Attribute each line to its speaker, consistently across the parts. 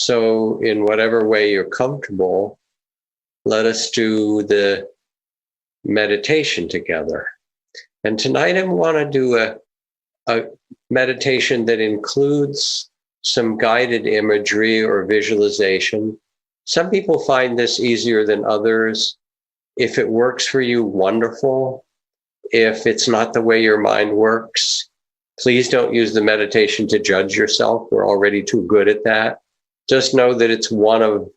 Speaker 1: So in whatever way you're comfortable, let us do the meditation together. And tonight I want to do a meditation that includes some guided imagery or visualization. Some people find this easier than others. If it works for you, wonderful. If it's not the way your mind works, please don't use the meditation to judge yourself. We're already too good at that. Just know that it's one of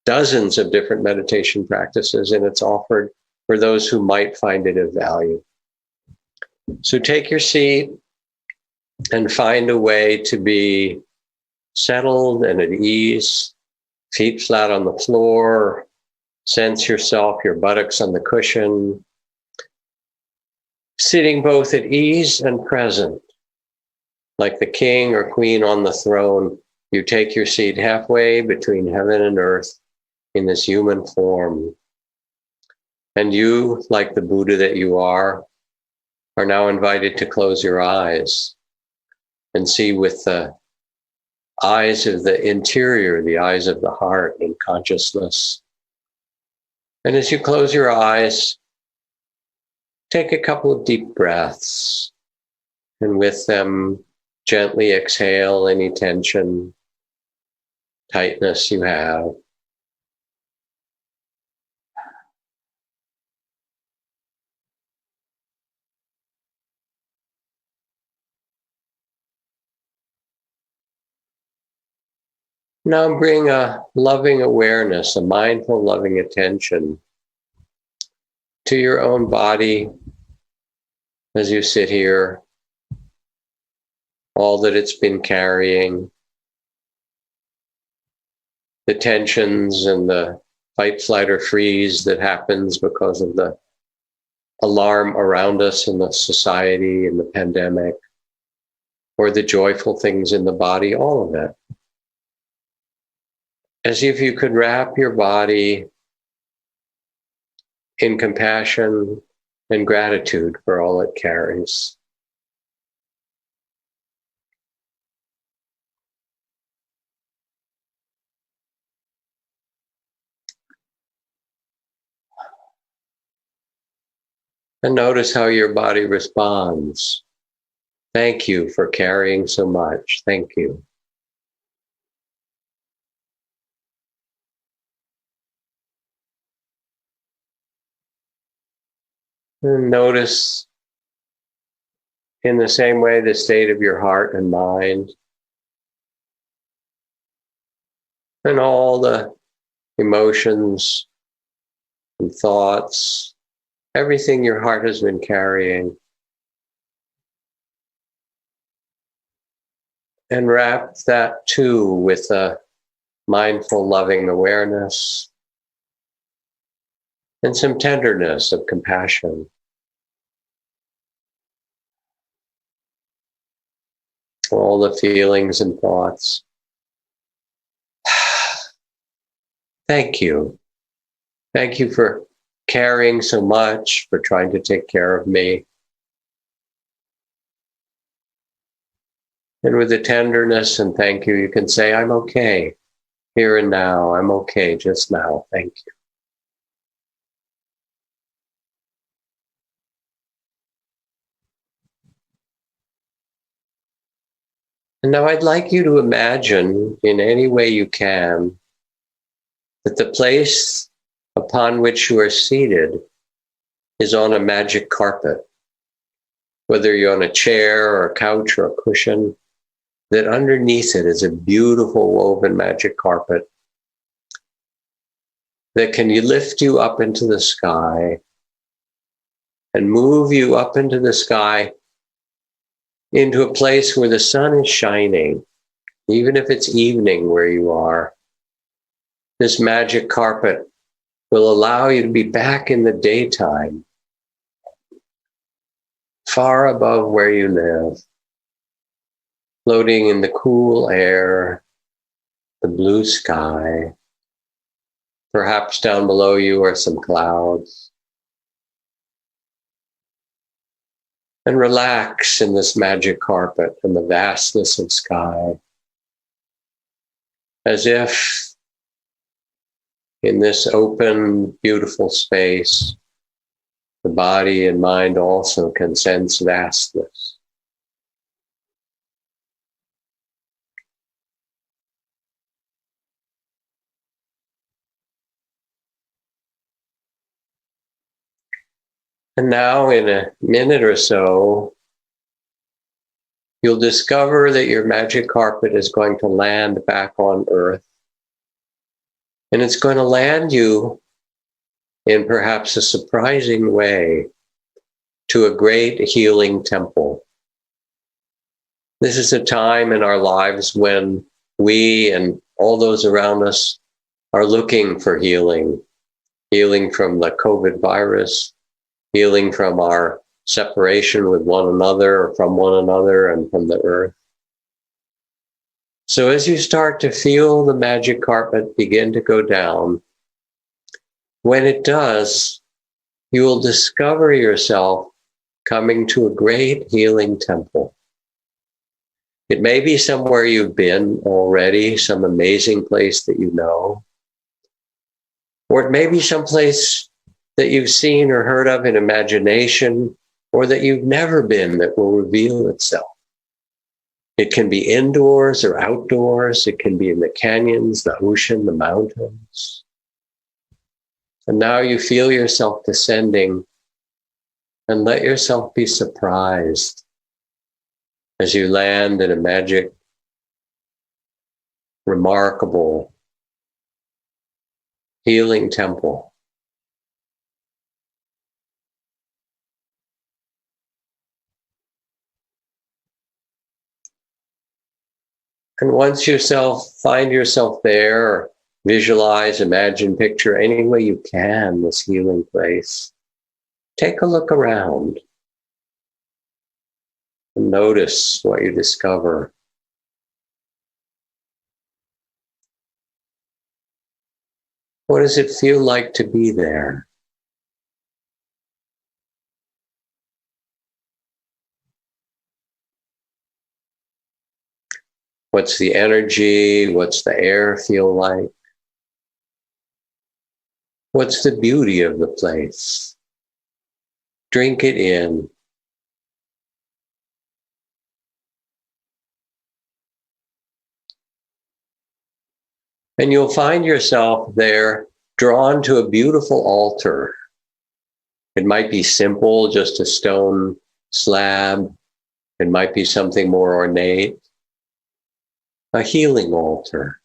Speaker 1: dozens of different meditation practices, and it's offered for those who might find it of value. So take your seat and find a way to be settled and at ease, feet flat on the floor. Sense yourself, your buttocks on the cushion, sitting both at ease and present, like the king or queen on the throne. You take your seat halfway between heaven and earth in this human form. And you, like the Buddha that you are now invited to close your eyes and see with the eyes of the interior, the eyes of the heart and consciousness. And as you close your eyes, take a couple of deep breaths, and with them, gently exhale any tension, tightness you have. Now bring a loving awareness, a mindful, loving attention to your own body as you sit here, all that it's been carrying, the tensions and the fight, flight, or freeze that happens because of the alarm around us in the society and the pandemic, or the joyful things in the body, all of it. As if you could wrap your body in compassion and gratitude for all it carries. And notice how your body responds. Thank you for carrying so much. Thank you. And notice in the same way the state of your heart and mind, and all the emotions and thoughts, everything your heart has been carrying. And wrap that too with a mindful, loving awareness and some tenderness of compassion. All the feelings and thoughts. Thank you. Thank you for caring so much, for trying to take care of me. And with the tenderness and thank you, you can say, I'm okay here and now. I'm okay just now. Thank you. And now I'd like you to imagine in any way you can that the place upon which you are seated is on a magic carpet, whether you're on a chair or a couch or a cushion, that underneath it is a beautiful woven magic carpet that can lift you up into the sky and move you up into the sky into a place where the sun is shining, even if it's evening where you are. This magic carpet will allow you to be back in the daytime, far above where you live, floating in the cool air, the blue sky. Perhaps down below you are some clouds. And relax in this magic carpet and the vastness of sky. as if in this open, beautiful space, the body and mind also can sense vastness. And now, in a minute or so, you'll discover that your magic carpet is going to land back on Earth. And it's going to land you in perhaps a surprising way to a great healing temple. This is a time in our lives when we and all those around us are looking for healing. Healing from the COVID virus, healing from our separation with one another or from one another and from the earth. So as you start to feel the magic carpet begin to go down, when it does, you will discover yourself coming to a great healing temple. It may be somewhere you've been already, some amazing place that you know, or it may be someplace that you've seen or heard of in imagination, or that you've never been that will reveal itself. It can be indoors or outdoors. It can be in the canyons, the ocean, the mountains. And now you feel yourself descending, and let yourself be surprised as you land in a magic, remarkable, healing temple. And once you find yourself there, or visualize, imagine, picture any way you can this healing place, take a look around and notice what you discover. What does it feel like to be there? What's the energy? What's the air feel like? What's the beauty of the place? Drink it in. And you'll find yourself there drawn to a beautiful altar. It might be simple, just a stone slab. It might be something more ornate. A healing altar.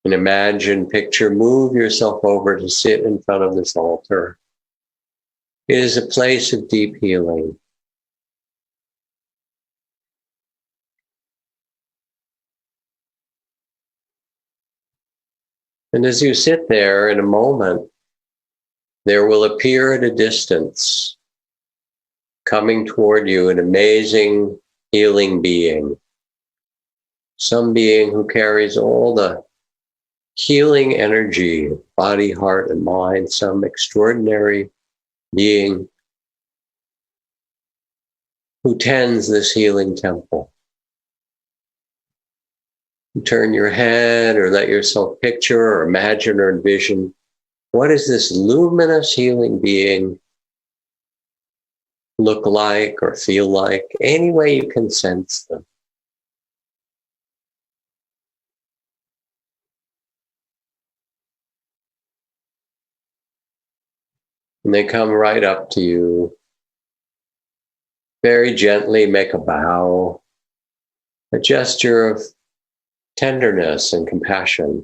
Speaker 1: And imagine, picture, move yourself over to sit in front of this altar. It is a place of deep healing. And as you sit there, in a moment, there will appear at a distance, coming toward you, an amazing healing being. Some being who carries all the healing energy of body, heart, and mind, some extraordinary being who tends this healing temple. You turn your head or let yourself picture or imagine or envision, what does this luminous healing being look like or feel like? Any way you can sense them. And they come right up to you. Very gently make a bow, a gesture of tenderness and compassion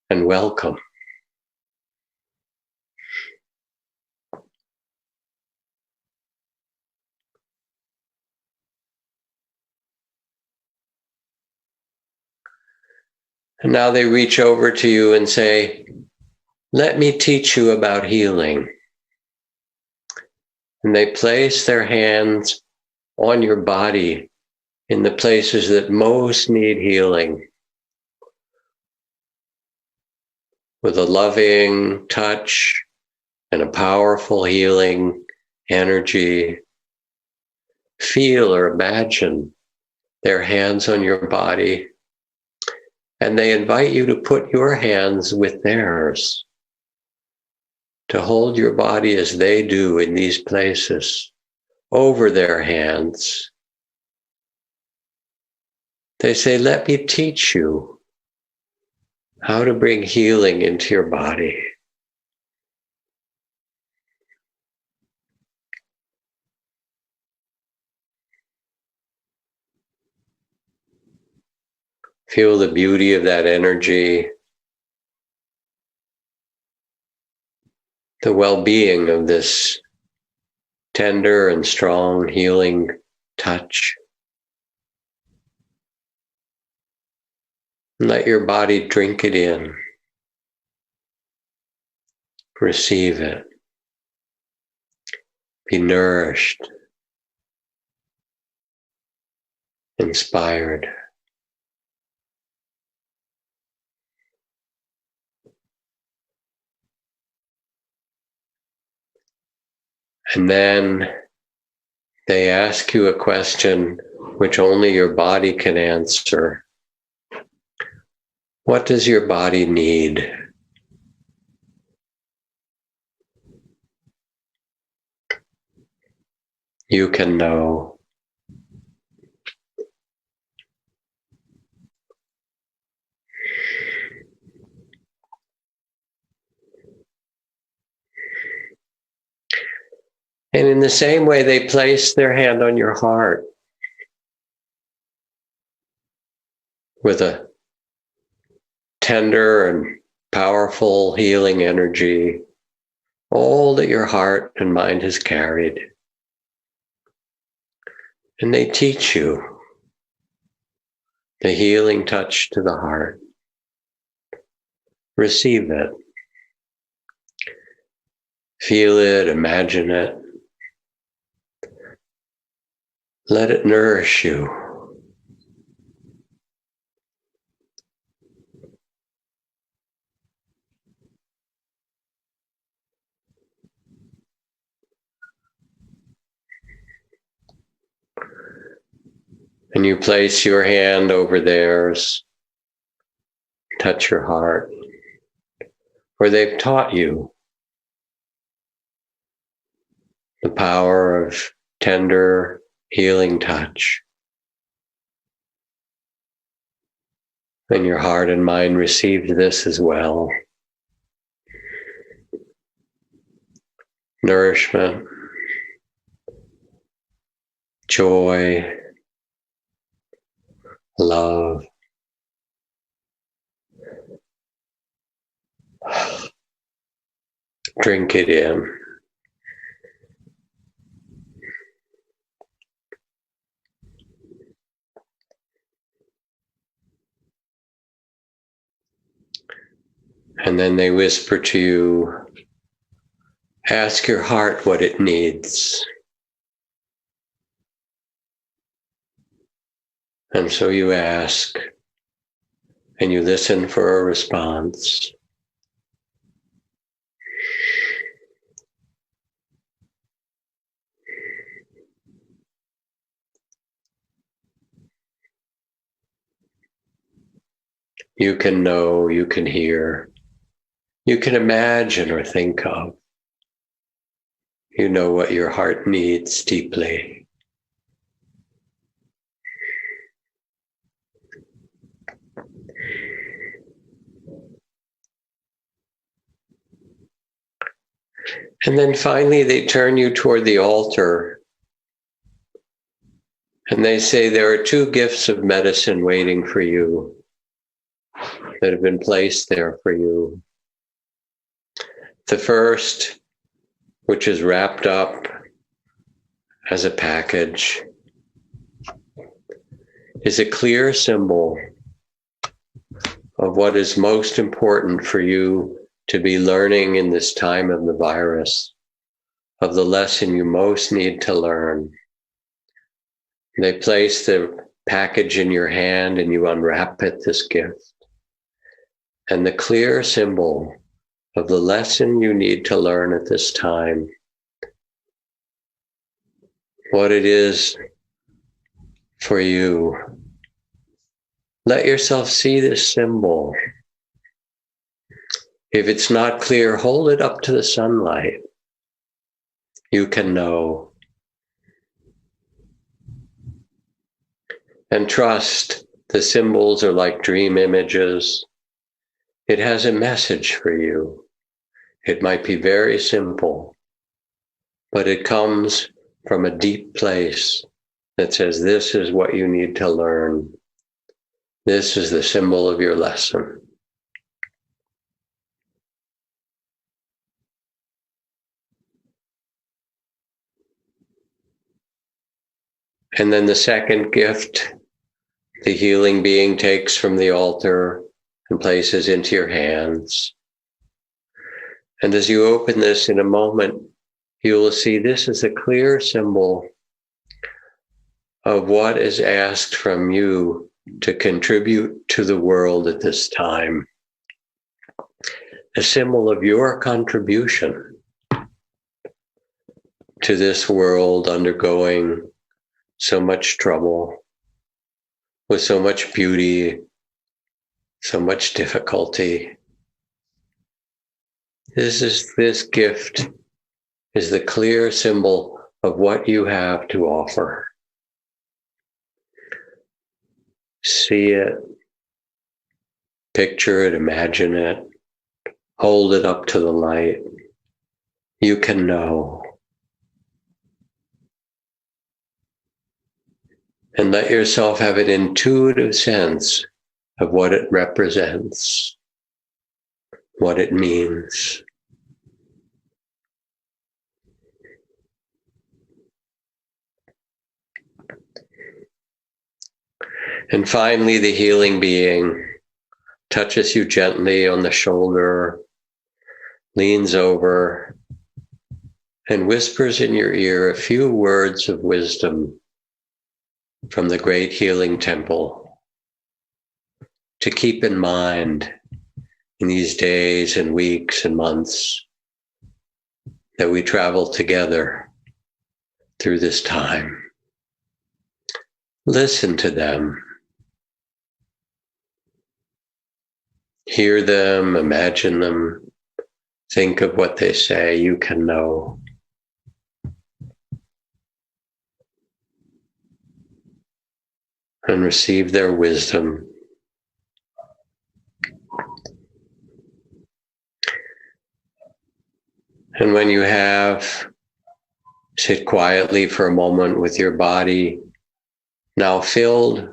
Speaker 1: and welcome. And now they reach over to you and say, "Let me teach you about healing." And they place their hands on your body in the places that most need healing, with a loving touch and a powerful healing energy. Feel or imagine their hands on your body And they invite you to put your hands with theirs, to hold your body as they do in these places, over their hands. They say, let me teach you how to bring healing into your body. Feel the beauty of that energy, the well-being of this tender and strong healing touch. And let your body drink it in. Receive it. Be nourished, inspired. And then they ask you a question which only your body can answer. What does your body need? You can know. And in the same way, they place their hand on your heart with a tender and powerful healing energy, all that your heart and mind has carried. And they teach you the healing touch to the heart. Receive it. Feel it, imagine it. Let it nourish you. And you place your hand over theirs, touch your heart, where they've taught you the power of tender, healing touch. And your heart and mind received this as well. Nourishment, joy, love. Drink it in. And then they whisper to you, ask your heart what it needs. And so you ask, and you listen for a response. You can know, you can hear, you can imagine or think of. You know what your heart needs deeply. And then finally they turn you toward the altar and they say there are two gifts of medicine waiting for you that have been placed there for you. The first, which is wrapped up as a package, is a clear symbol of what is most important for you to be learning in this time of the virus, of the lesson you most need to learn. They place the package in your hand and you unwrap it, this gift. And the clear symbol of the lesson you need to learn at this time, what it is for you Let yourself see this symbol. If it's not clear, hold it up to the sunlight. You can know. And trust, the symbols are like dream images. It has a message for you. It might be very simple, but it comes from a deep place that says, this is what you need to learn. This is the symbol of your lesson. And then the second gift, the healing being takes from the altar and places into your hands. And as you open this in a moment, you will see this is a clear symbol of what is asked from you to contribute to the world at this time. A symbol of your contribution to this world undergoing so much trouble, with so much beauty, so much difficulty. This gift is the clear symbol of what you have to offer. See it, picture it, imagine it, hold it up to the light. You can know. And let yourself have an intuitive sense of what it represents, what it means. And finally, the healing being touches you gently on the shoulder, leans over, and whispers in your ear a few words of wisdom from the great healing temple to keep in mind in these days and weeks and months that we travel together through this time. Listen to them. Hear them, imagine them, think of what they say. You can know. And receive their wisdom. And when you have, sit quietly for a moment with your body now filled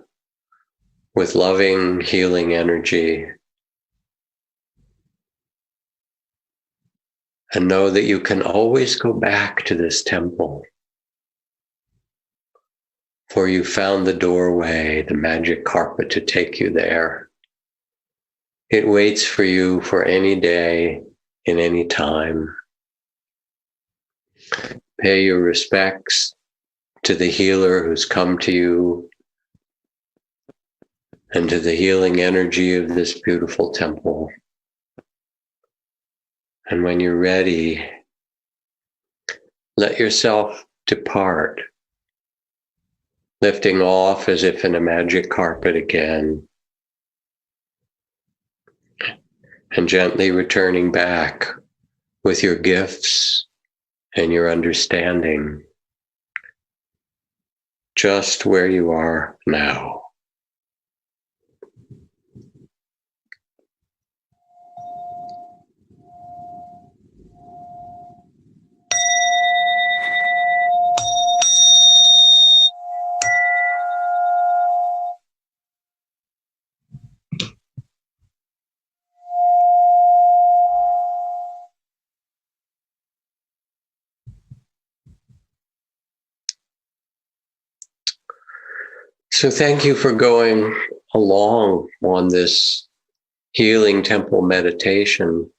Speaker 1: with loving, healing energy. And know that you can always go back to this temple. For you found the doorway, the magic carpet to take you there. It waits for you for any day, in any time. Pay your respects to the healer who's come to you and to the healing energy of this beautiful temple. And when you're ready, let yourself depart, lifting off as if in a magic carpet again, and gently returning back with your gifts and your understanding, just where you are now. So thank you for going along on this healing temple meditation